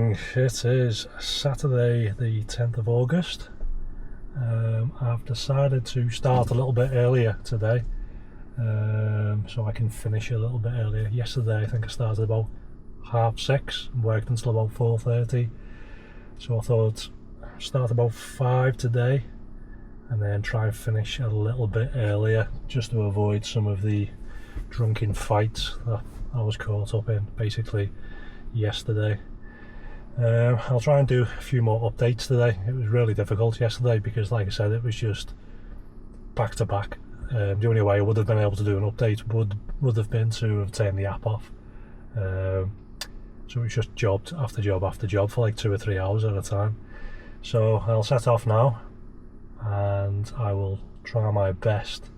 morning. It is Saturday the 10th of August. I've decided to start a little bit earlier today, so I can finish a little bit earlier. Yesterday I think I started about 6:30 and worked until about 4:30, so I thought start about 5 today and then try and finish a little bit earlier just to avoid some of the drunken fights that I was caught up in basically yesterday. I'll try and do a few more updates today. It was really difficult yesterday because, like I said, it was just back to back. The only way I would have been able to do an update would have been to have turned the app off. So it was just job after job after job for like 2 or 3 hours at a time. So I'll set off now and I will try my best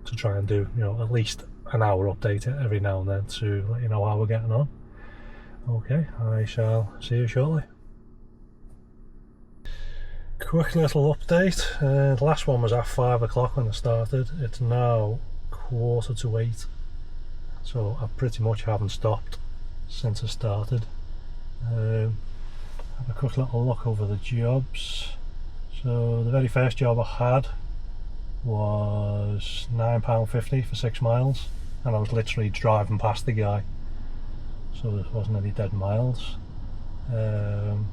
to try and do, at least an hour update every now and then to let you know how we're getting on. Okay, I shall see you shortly. Quick little update. The last one was at 5 o'clock when I started. It's now 7:45, so I pretty much haven't stopped since I started. Have a quick little look over the jobs. So the very first job I had was £9.50 for 6 miles, and I was literally driving past the guy, so there wasn't any dead miles. Then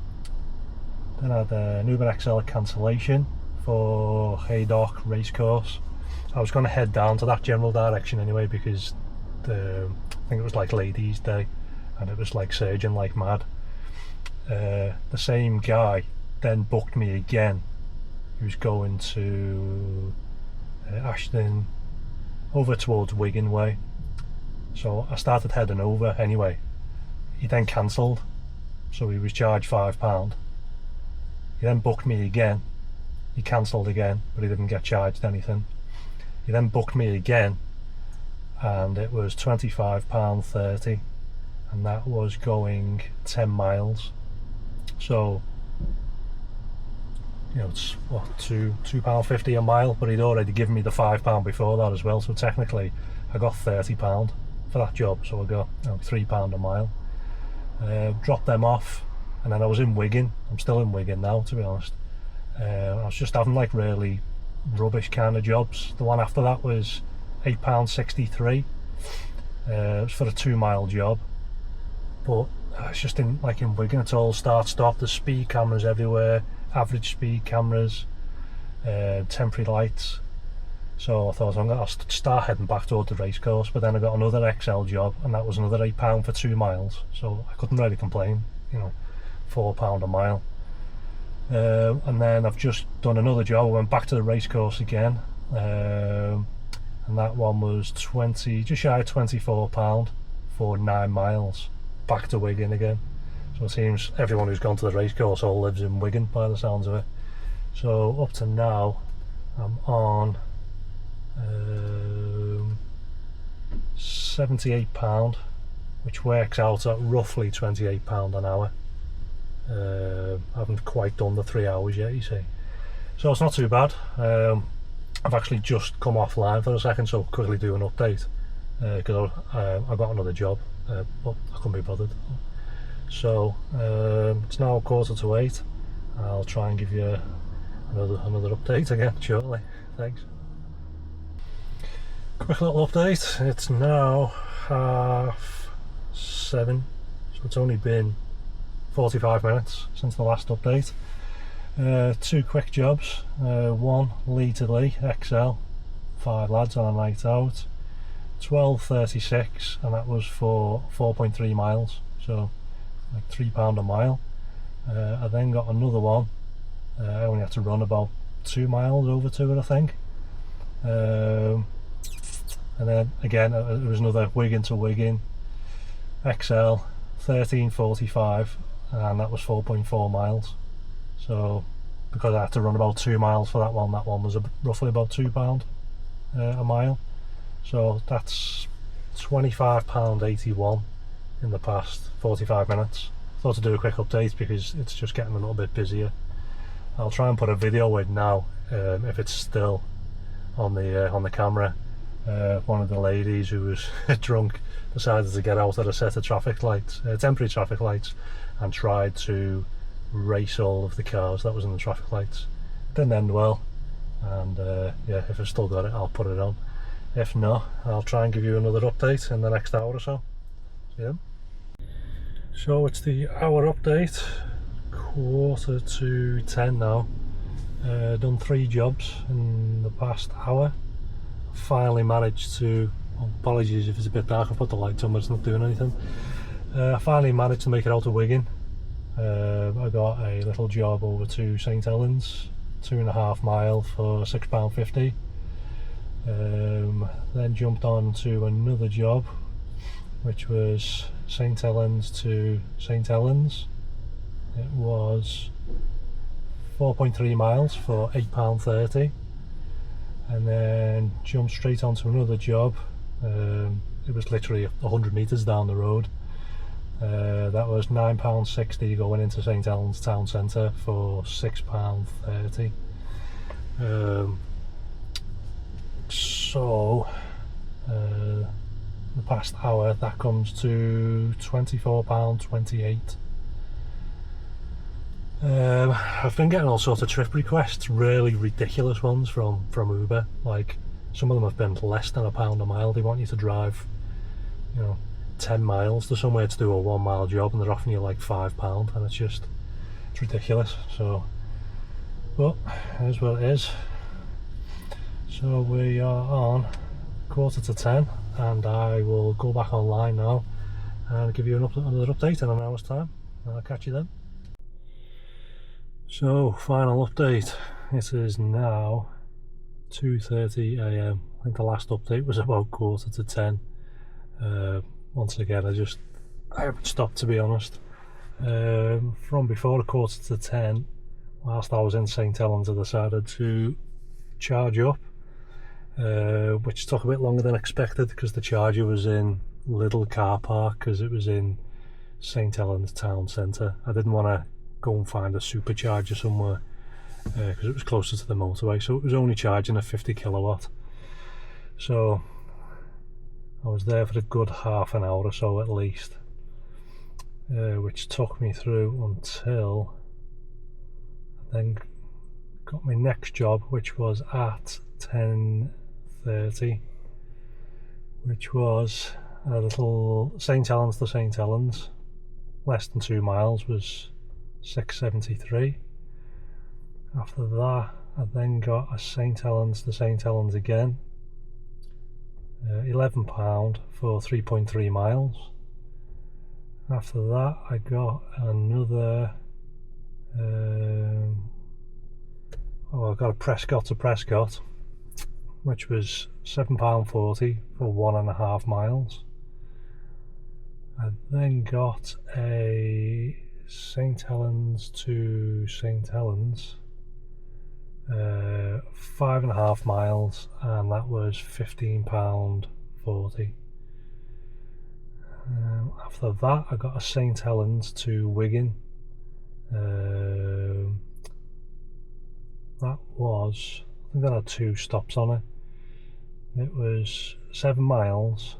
I had an Uber XL cancellation for Haydock racecourse. I was going to head down to that general direction anyway because I think it was like Ladies' Day and it was like surging like mad. The same guy then booked me again. He was going to Ashton over towards Wigan way, so I started heading over anyway. He then cancelled, so he was charged £5. He then booked me again. He cancelled again, but he didn't get charged anything. He then booked me again and it was £25.30, and that was going 10 miles. So it's what, £2.50 a mile, but he'd already given me the £5 before that as well, so technically I got £30 for that job, so I got £3 a mile. Dropped them off and then I was in Wigan. I'm still in Wigan now, to be honest. I was just having like really rubbish kind of jobs. The one after that was £8.63. It was for a 2 mile job, but it's just in Wigan, it's all start stop. There's speed cameras everywhere, average speed cameras, temporary lights. So I thought I'll start heading back towards the racecourse, but then I got another XL job and that was another £8 for 2 miles, so I couldn't really complain, £4 a mile. And then I've just done another job. I went back to the racecourse again, and that one was just shy of £24 for 9 miles back to Wigan again. So it seems everyone who's gone to the racecourse all lives in Wigan by the sounds of it. So up to now I'm on £78, which works out at roughly £28 an hour. I haven't quite done the 3 hours yet, you see, so it's not too bad. I've actually just come offline for a second, so I'll quickly do an update because I got another job, but I couldn't be bothered. So it's now 7:45. I'll try and give you another update again shortly. Thanks. Quick little update. It's now 7:30, so it's only been 45 minutes since the last update. 2 quick jobs. One Lee to Lee XL, 5 lads on a night out, 12.36, and that was for 4.3 miles, so like £3 a mile. I then got another one. I only had to run about 2 miles over to it, I think. And then again it was another Wigan to Wigan XL, 13.45, and that was 4.4 miles. So because I had to run about 2 miles for that one was roughly about £2 a mile. So that's £25.81 in the past 45 minutes. Thought to do a quick update because it's just getting a little bit busier. I'll try and put a video in now if it's still on the camera, One of the ladies who was drunk decided to get out at a set of traffic lights, temporary traffic lights, and tried to race all of the cars that was in the traffic lights. Didn't end well, and yeah, if I've still got it, I'll put it on. If not, I'll try and give you another update in the next hour or so. Yeah. So it's the hour update, 9:45 now. Done 3 jobs in the past hour. Finally managed to, apologies if it's a bit dark, I've put the lights on but it's not doing anything. Finally managed to make it out of Wigan. I got a little job over to St Helens, 2.5 mile for £6.50. Then jumped on to another job, which was St Helens to St Helens. It was 4.3 miles for £8.30. And then jumped straight onto another job. It was literally 100 metres down the road. That was £9.60 going into St Helens town centre for £6.30. So the past hour that comes to £24.28. I've been getting all sorts of trip requests, really ridiculous ones from Uber. Like, some of them have been less than £1 a mile. They want you to drive, 10 miles to somewhere to do a 1 mile job, and they're offering you like £5, and it's ridiculous. So, but it is what it is. So we are on 9:45, and I will go back online now and give you another update in an hour's time, and I'll catch you then. So, final update. It is now 2:30 AM. I think the last update was about 9:45. Once again, I haven't stopped, to be honest. From before 9:45, whilst I was in St Helens, I decided to charge up, which took a bit longer than expected because the charger was in Lidl car park, because it was in St Helens town centre. I didn't want to go and find a supercharger somewhere because it was closer to the motorway, so it was only charging a 50 kilowatt. So I was there for a good half an hour or so at least, which took me through until I then got my next job, which was at 10:30, which was a little St Helens to St Helens, less than 2 miles, was £6.73. After that, I then got a St Helens to St Helens again, £11 for 3.3 miles. After that, I got another I got a Prescott to Prescott, which was £7.40 for 1.5 miles. I then got a St Helens to St Helens, 5.5 miles, and that was £15.40. After that, I got a St Helens to Wigan. That was, I think that had 2 stops on it. It was 7 miles,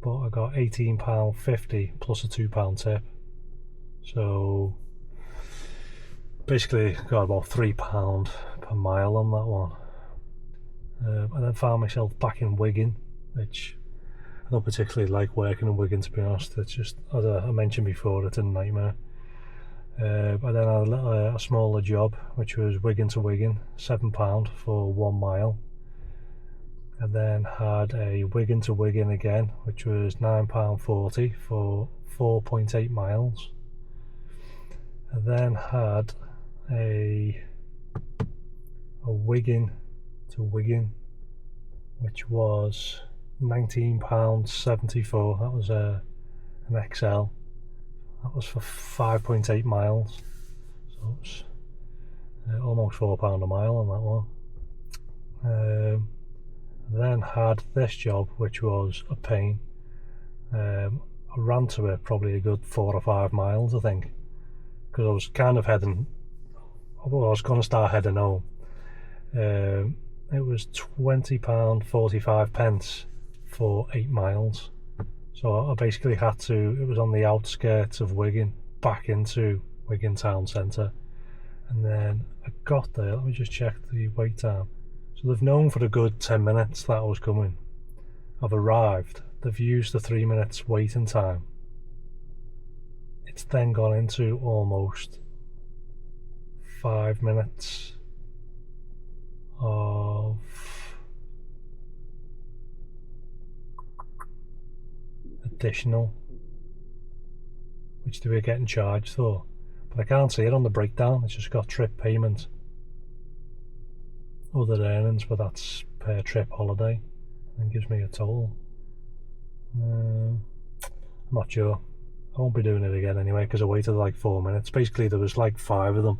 but I got £18.50 plus a £2 tip. So basically got about £3 per mile on that one. I then found myself back in Wigan, which I don't particularly like working in Wigan, to be honest. It's just, as I mentioned before, it's a nightmare. I then had a smaller job, which was Wigan to Wigan, £7 for 1 mile. I then had a Wigan to Wigan again, which was £9.40 for 4.8 miles. I then had a Wigan to Wigan, which was £19.74. That was an XL. That was for 5.8 miles, so it's almost £4 a mile on that one. Then had this job, which was a pain. I ran to it probably a good 4 or 5 miles, I think, because I was kind of heading, well, I was going to start heading home. it was £20.45 for 8 miles. So I basically had to, it was on the outskirts of Wigan, back into Wigan town centre. And then I got there, let me just check the wait time. So they've known for a good 10 minutes that I was coming. I've arrived, they've used the 3 minutes waiting time. It's then gone into almost 5 minutes of additional, which they were getting charged for, but I can't see it on the breakdown. It's just got trip payment, other earnings, but that's per trip holiday, and gives me a total. I'm not sure. I won't be doing it again anyway, because I waited like 4 minutes. Basically there was like 5 of them.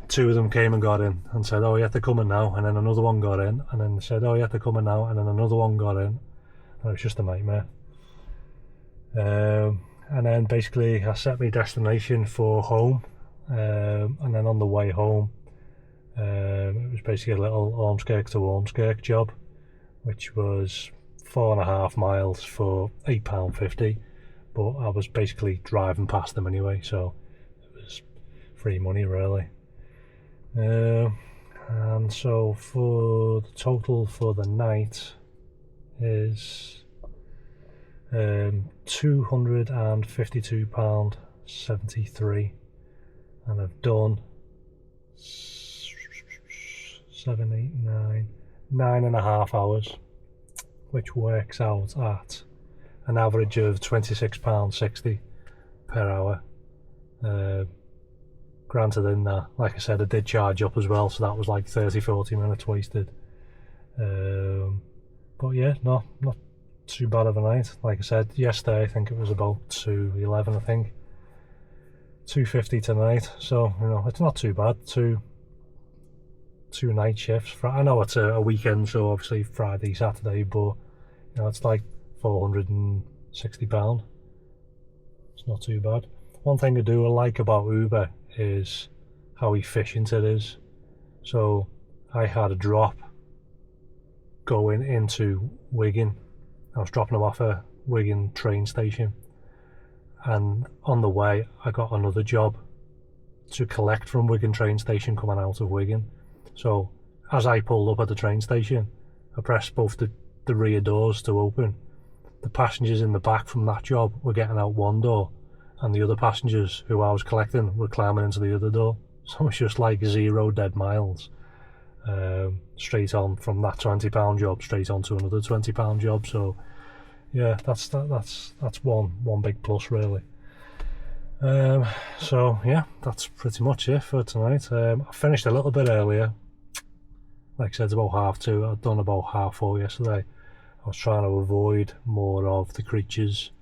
2 of them came and got in and said, oh yeah, they're coming now, and then another one got in, and then they said, oh yeah, they're coming now, and then another one got in, and it was just a nightmare. And then basically I set my destination for home, and then on the way home, it was basically a little Ormskirk to Ormskirk job, which was 4.5 miles for £8.50, but I was basically driving past them anyway, so it was free money really. And so for the total for the night is £252.73, and I've done 7, 8, 9.5 hours, which works out at an average of £26.60 per hour. Granted, in that, like I said, I did charge up as well, so that was like 30-40 minutes wasted. But yeah, not too bad of a night. Like I said, yesterday I think it was about 2:11, I think. 2:50 tonight, so you know, it's not too bad. Two night shifts. I know it's a weekend, so obviously Friday, Saturday, but you know, it's like £460. It's not too bad. One thing I do like about Uber is how efficient it is. So I had a drop going into Wigan. I was dropping them off at Wigan train station, and on the way I got another job to collect from Wigan train station coming out of Wigan. So as I pulled up at the train station, I pressed both the rear doors to open. The passengers in the back from that job were getting out one door, and the other passengers who I was collecting were climbing into the other door. So it's just like 0 dead miles. Straight on from that £20 job straight on to another £20 job. So yeah, that's one big plus really. So yeah, that's pretty much it for tonight. I finished a little bit earlier. Like I said, it's about 2:30. I'd done about 4:30 yesterday. I was trying to avoid more of the creatures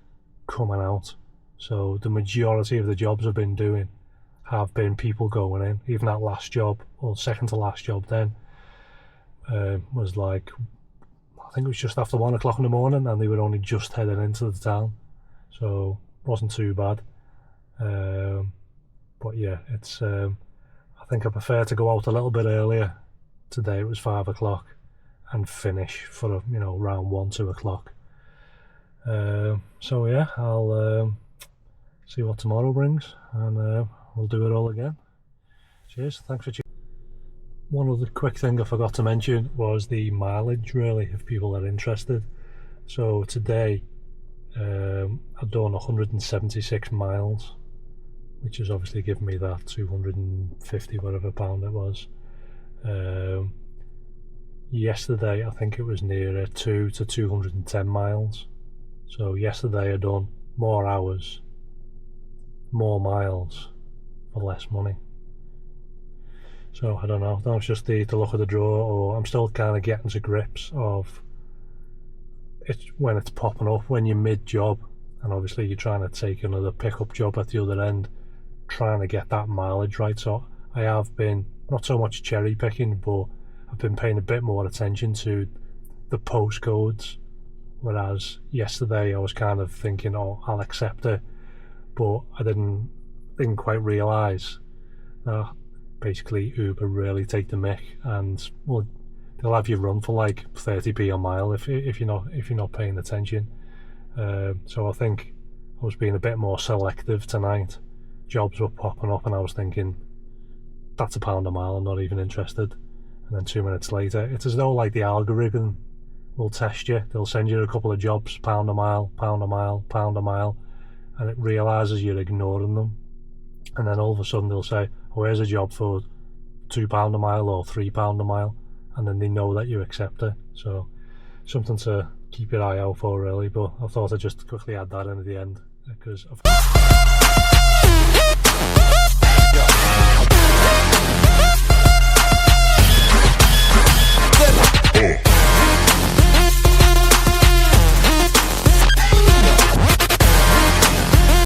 coming out. So the majority of the jobs I've been doing have been people going in. Even that last job, or second to last job then, was like, I think it was just after 1 o'clock in the morning, and they were only just heading into the town, so it wasn't too bad. But yeah, it's I think I prefer to go out a little bit earlier. Today it was 5 o'clock, and finish for around 1-2 o'clock. So yeah, I'll see what tomorrow brings, and we'll do it all again. Cheers, thanks for tuning. One other quick thing I forgot to mention was the mileage, really, if people are interested. So today I've done 176 miles, which has obviously given me that 250 whatever pound it was. Yesterday I think it was nearer 2 to 210 miles. So yesterday I done more hours, more miles for less money. So I don't know, that was just the look of the draw, or I'm still kind of getting to grips of it when it's popping up, when you're mid-job, and obviously you're trying to take another pickup job at the other end, trying to get that mileage right. So I have been, not so much cherry picking, but I've been paying a bit more attention to the postcodes, whereas yesterday I was kind of thinking, oh, I'll accept it, but I didn't quite realise that basically Uber really take the mick, and well, they'll have you run for like 30p a mile if you're not paying attention. So I think I was being a bit more selective tonight. Jobs were popping up and I was thinking, that's £1 a mile, I'm not even interested. And then 2 minutes later, it's as though like the algorithm will test you. They'll send you a couple of jobs, £1 a mile, £1 a mile, £1 a mile, and it realises you're ignoring them. And then all of a sudden they'll say, oh, here's a job for £2 a mile or £3 a mile, and then they know that you accept it. So something to keep your eye out for really, but I thought I'd just quickly add that in at the end because